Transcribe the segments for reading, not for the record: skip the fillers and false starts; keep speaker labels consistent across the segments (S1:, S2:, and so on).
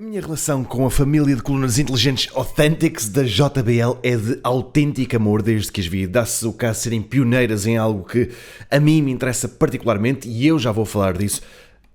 S1: minha relação com a família de colunas inteligentes Authentics da JBL é de autêntico amor desde que as vi. Dá-se o caso de serem pioneiras em algo que a mim me interessa particularmente e eu já vou falar disso.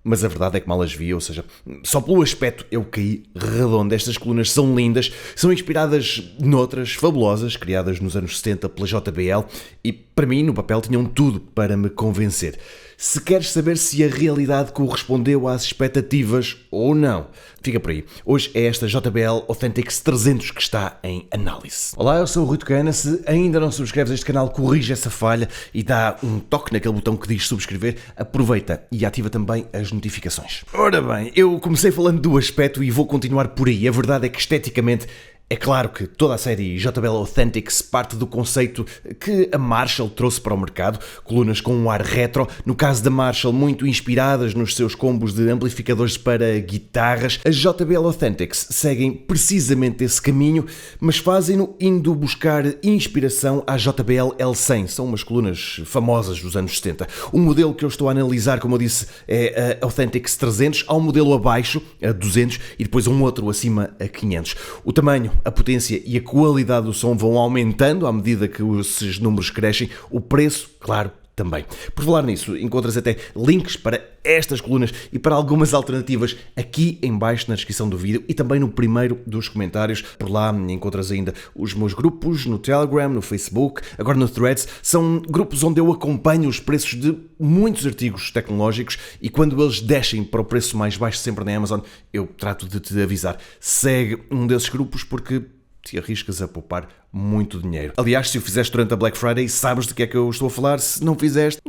S1: Mas a verdade é que mal as vi, ou seja, só pelo aspecto eu caí redondo. Estas colunas são lindas, são inspiradas noutras fabulosas, criadas nos anos 70 pela JBL e para mim no papel tinham tudo para me convencer. Se queres saber se a realidade correspondeu às expectativas ou não, fica por aí. Hoje é esta JBL Authentics 300 que está em análise. Olá, eu sou o Rui Tocana. Se ainda não subscreves este canal, corrige essa falha e dá um toque naquele botão que diz subscrever. Aproveita e ativa também as notificações. Ora bem, eu comecei falando do aspecto e vou continuar por aí. A verdade é que esteticamente é claro que toda a série JBL Authentics parte do conceito que a Marshall trouxe para o mercado, colunas com um ar retro, no caso da Marshall muito inspiradas nos seus combos de amplificadores para guitarras. As JBL Authentics seguem precisamente esse caminho, mas fazem-no indo buscar inspiração à JBL L100, são umas colunas famosas dos anos 70. O modelo que eu estou a analisar, como eu disse, é a Authentics 300, há um modelo abaixo, a 200, e depois um outro acima, a 500. O tamanho, a potência e a qualidade do som vão aumentando à medida que esses números crescem, o preço, claro, também. Por falar nisso, encontras até links para estas colunas e para algumas alternativas aqui em baixo na descrição do vídeo e também no primeiro dos comentários. Por lá encontras ainda os meus grupos no Telegram, no Facebook, agora no Threads. São grupos onde eu acompanho os preços de muitos artigos tecnológicos e quando eles descem para o preço mais baixo sempre na Amazon, eu trato de te avisar. Segue um desses grupos porque te arriscas a poupar muito dinheiro. Aliás, se o fizeste durante a Black Friday, sabes de que é que eu estou a falar. Se não fizeste,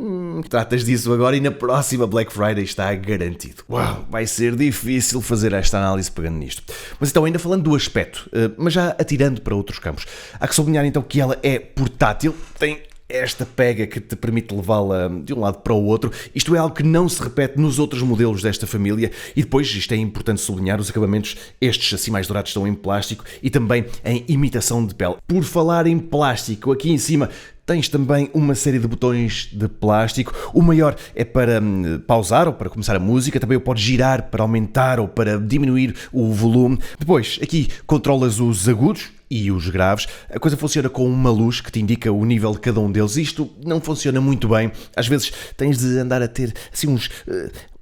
S1: tratas disso agora e na próxima Black Friday está garantido. Uau, vai ser difícil fazer esta análise pegando nisto. Mas então, ainda falando do aspecto, mas já atirando para outros campos, há que sublinhar então que ela é portátil, tem esta pega que te permite levá-la de um lado para o outro. Isto é algo que não se repete nos outros modelos desta família. E depois, isto é importante sublinhar, os acabamentos, estes assim mais dourados, estão em plástico e também em imitação de pele. Por falar em plástico, aqui em cima tens também uma série de botões de plástico. O maior é para pausar ou para começar a música. Também o podes girar para aumentar ou para diminuir o volume. Depois, aqui controlas os agudos e os graves. A coisa funciona com uma luz que te indica o nível de cada um deles. Isto não funciona muito bem. Às vezes tens de andar a ter assim uns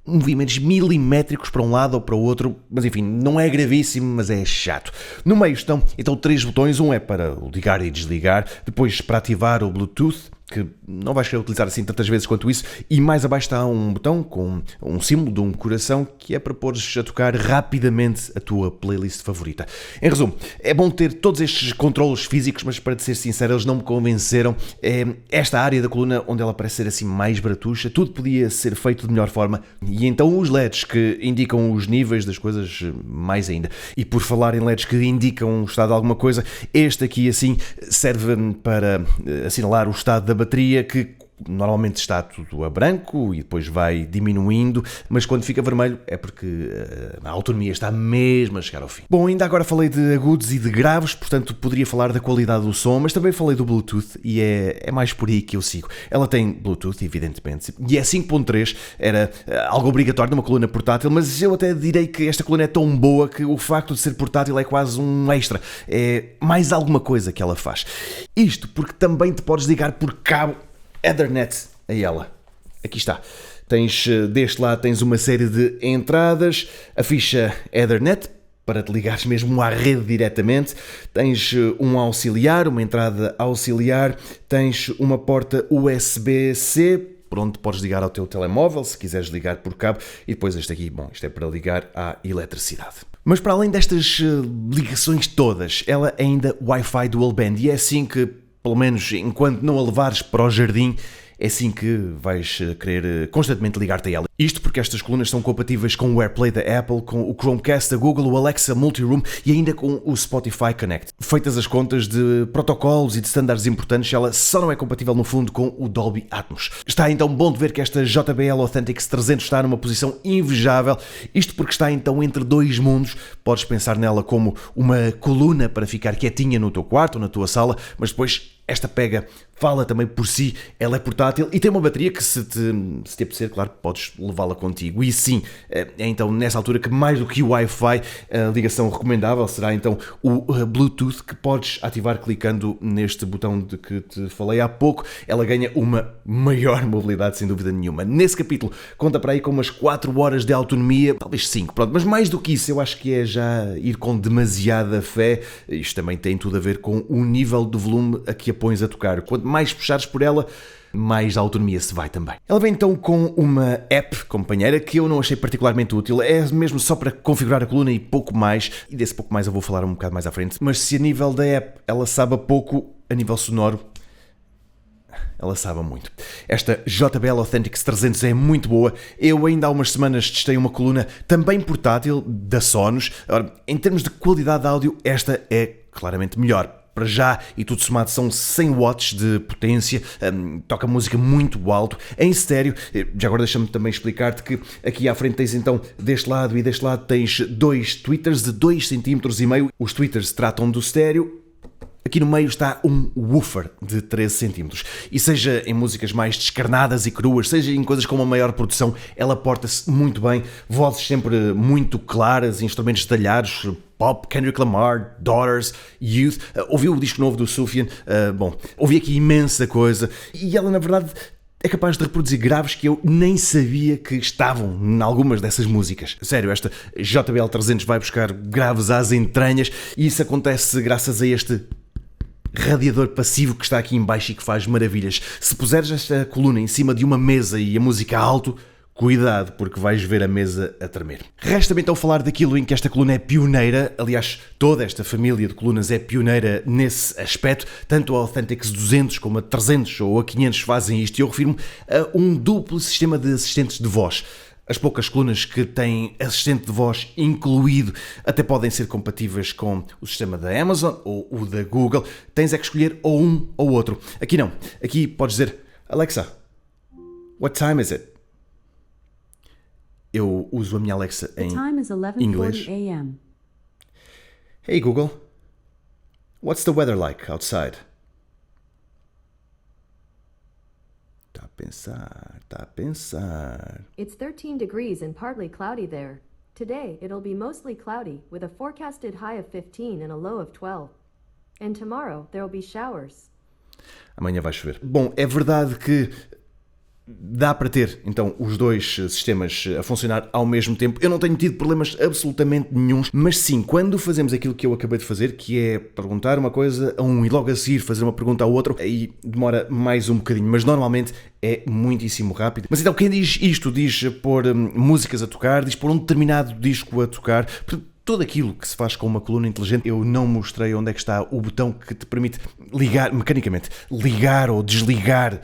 S1: movimentos milimétricos para um lado ou para o outro, mas enfim, não é gravíssimo, mas é chato. No meio estão então 3 botões, um é para ligar e desligar, depois para ativar o Bluetooth, que não vais querer utilizar assim tantas vezes quanto isso, e mais abaixo está um botão com um símbolo de um coração que é para pôres a tocar rapidamente a tua playlist favorita. Em resumo, é bom ter todos estes controlos físicos, mas para te ser sincero, eles não me convenceram. É esta área da coluna onde ela parece ser assim mais bratucha, tudo podia ser feito de melhor forma, e então os LEDs que indicam os níveis das coisas mais ainda. E por falar em LEDs que indicam o estado de alguma coisa, este aqui assim serve para assinalar o estado da bateria, que normalmente está tudo a branco e depois vai diminuindo, mas quando fica vermelho é porque a autonomia está mesmo a chegar ao fim. Bom, ainda agora falei de agudos e de graves, portanto poderia falar da qualidade do som, mas também falei do Bluetooth e é mais por aí que eu sigo. Ela tem Bluetooth, evidentemente, e é 5.3, era algo obrigatório numa coluna portátil, mas eu até direi que esta coluna é tão boa que o facto de ser portátil é quase um extra, é mais alguma coisa que ela faz. Isto porque também te podes ligar por cabo Ethernet a ela. Aqui está. Deste lado tens uma série de entradas, a ficha Ethernet para te ligares mesmo à rede diretamente, tens um auxiliar, uma entrada auxiliar, tens uma porta USB-C, por onde podes ligar ao teu telemóvel, se quiseres ligar por cabo, e depois este aqui, bom, isto é para ligar à eletricidade. Mas para além destas ligações todas, ela é ainda Wi-Fi Dual Band, e é assim que, pelo menos enquanto não a levares para o jardim, é assim que vais querer constantemente ligar-te a ela. Isto porque estas colunas são compatíveis com o AirPlay da Apple, com o Chromecast da Google, o Alexa Multiroom e ainda com o Spotify Connect. Feitas as contas de protocolos e de standards importantes, ela só não é compatível no fundo com o Dolby Atmos. Está então bom de ver que esta JBL Authentics 300 está numa posição invejável, isto porque está então entre dois mundos. Podes pensar nela como uma coluna para ficar quietinha no teu quarto ou na tua sala, mas depois esta pega fala também por si, ela é portátil e tem uma bateria que se te apetecer, claro, podes levá-la contigo. E sim, é então nessa altura que mais do que o Wi-Fi, a ligação recomendável será então o Bluetooth, que podes ativar clicando neste botão de que te falei há pouco. Ela ganha uma maior mobilidade, sem dúvida nenhuma. Nesse capítulo conta para aí com umas 4 horas de autonomia, talvez 5, pronto, mas mais do que isso eu acho que é já ir com demasiada fé. Isto também tem tudo a ver com o nível de volume a que a pões a tocar. Quanto mais puxares por ela, mais autonomia se vai também. Ela vem então com uma app companheira que eu não achei particularmente útil, é mesmo só para configurar a coluna e pouco mais, e desse pouco mais eu vou falar um bocado mais à frente, mas se a nível da app ela sabe a pouco, a nível sonoro ela sabe muito. Esta JBL Authentics 300 é muito boa. Eu ainda há umas semanas testei uma coluna também portátil da Sonos. Ora, em termos de qualidade de áudio, esta é claramente melhor. Para já, e tudo somado, são 100 watts de potência, toca música muito alto, em estéreo. Já agora deixa-me também explicar-te que aqui à frente tens então, deste lado e deste lado, tens 2 tweeters de 2,5 cm. Os tweeters tratam do estéreo. Aqui no meio está um woofer de 13 cm. E seja em músicas mais descarnadas e cruas, seja em coisas com uma maior produção, ela porta-se muito bem. Vozes sempre muito claras, instrumentos detalhados, pop, Kendrick Lamar, Daughters, Youth. Ouvi o disco novo do Sufjan. Ouvi aqui imensa coisa. E ela, na verdade, é capaz de reproduzir graves que eu nem sabia que estavam em algumas dessas músicas. Sério, esta JBL 300 vai buscar graves às entranhas e isso acontece graças a este radiador passivo que está aqui em baixo e que faz maravilhas. Se puseres esta coluna em cima de uma mesa e a música alto, cuidado, porque vais ver a mesa a tremer. Resta-me então falar daquilo em que esta coluna é pioneira. Aliás, toda esta família de colunas é pioneira nesse aspecto. Tanto a Authentics 200 como a 300 ou a 500 fazem isto. E eu refiro-me a um duplo sistema de assistentes de voz. As poucas colunas que têm assistente de voz incluído até podem ser compatíveis com o sistema da Amazon ou o da Google. Tens é que escolher ou um ou outro. Aqui não. Aqui podes dizer: Alexa, what time is it? Eu uso a minha Alexa em inglês. Hey Google, what's the weather like outside? Está a pensar.
S2: It's 13 degrees and partly cloudy there. Today, it'll be mostly cloudy, with a forecasted high of 15 and a low of 12. And tomorrow, there'll be showers.
S1: Amanhã vai chover. Bom, é verdade que dá para ter, então, os dois sistemas a funcionar ao mesmo tempo. Eu não tenho tido problemas absolutamente nenhuns, mas sim, quando fazemos aquilo que eu acabei de fazer, que é perguntar uma coisa a um e logo a seguir fazer uma pergunta ao outro, aí demora mais um bocadinho, mas normalmente é muitíssimo rápido. Mas então, quem diz isto, diz pôr músicas a tocar, diz pôr um determinado disco a tocar, tudo aquilo que se faz com uma coluna inteligente. Eu não mostrei onde é que está o botão que te permite ligar, mecanicamente, ligar ou desligar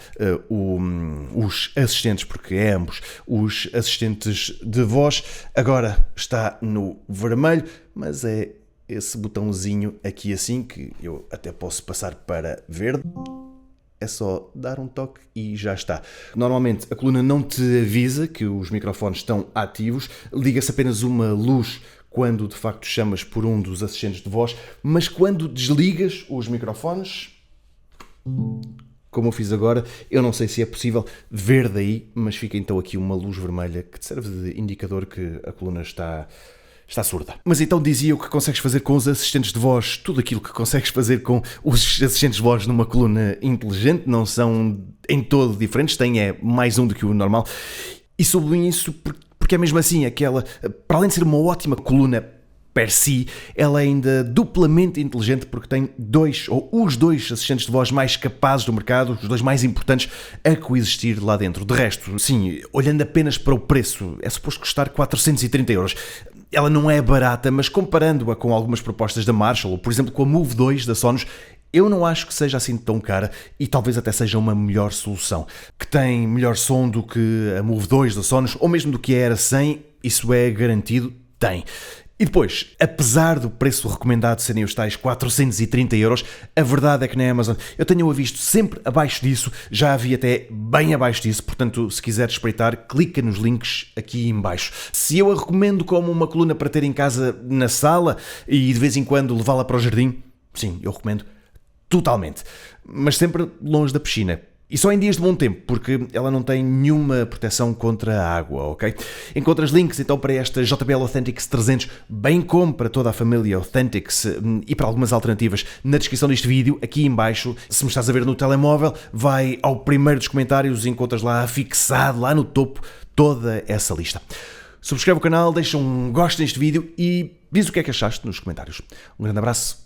S1: os assistentes, porque é ambos os assistentes de voz. Agora está no vermelho, mas é esse botãozinho aqui assim, que eu até posso passar para verde. É só dar um toque e já está. Normalmente a coluna não te avisa que os microfones estão ativos, liga-se apenas uma luz quando de facto chamas por um dos assistentes de voz, mas quando desligas os microfones, como eu fiz agora, eu não sei se é possível ver daí, mas fica então aqui uma luz vermelha que te serve de indicador que a coluna está surda. Mas então dizia o que consegues fazer com os assistentes de voz, tudo aquilo que consegues fazer com os assistentes de voz numa coluna inteligente, não são em todo diferentes, tem mais um do que o normal, e sublinho isso porque é mesmo assim, aquela, para além de ser uma ótima coluna per si, ela é ainda duplamente inteligente porque tem os dois assistentes de voz mais capazes do mercado, os dois mais importantes a coexistir lá dentro. De resto, sim, olhando apenas para o preço, é suposto custar 430 euros. Ela não é barata, mas comparando-a com algumas propostas da Marshall, ou por exemplo com a Move 2 da Sonos, eu não acho que seja assim tão cara e talvez até seja uma melhor solução. Que tem melhor som do que a Move 2 da Sonos, ou mesmo do que a Era 100, isso é garantido, tem. E depois, apesar do preço recomendado serem os tais 430 euros, a verdade é que na Amazon eu tenho-a visto sempre abaixo disso, já havia até bem abaixo disso, portanto, se quiser espreitar, clica nos links aqui em baixo. Se eu a recomendo como uma coluna para ter em casa na sala e de vez em quando levá-la para o jardim, sim, eu recomendo totalmente, mas sempre longe da piscina. E só em dias de bom tempo, porque ela não tem nenhuma proteção contra a água, ok? Encontras links então para esta JBL Authentics 300, bem como para toda a família Authentics e para algumas alternativas na descrição deste vídeo, aqui em baixo. Se me estás a ver no telemóvel, vai ao primeiro dos comentários e encontras lá fixado, lá no topo, toda essa lista. Subscreve o canal, deixa um gosto neste vídeo e diz o que é que achaste nos comentários. Um grande abraço.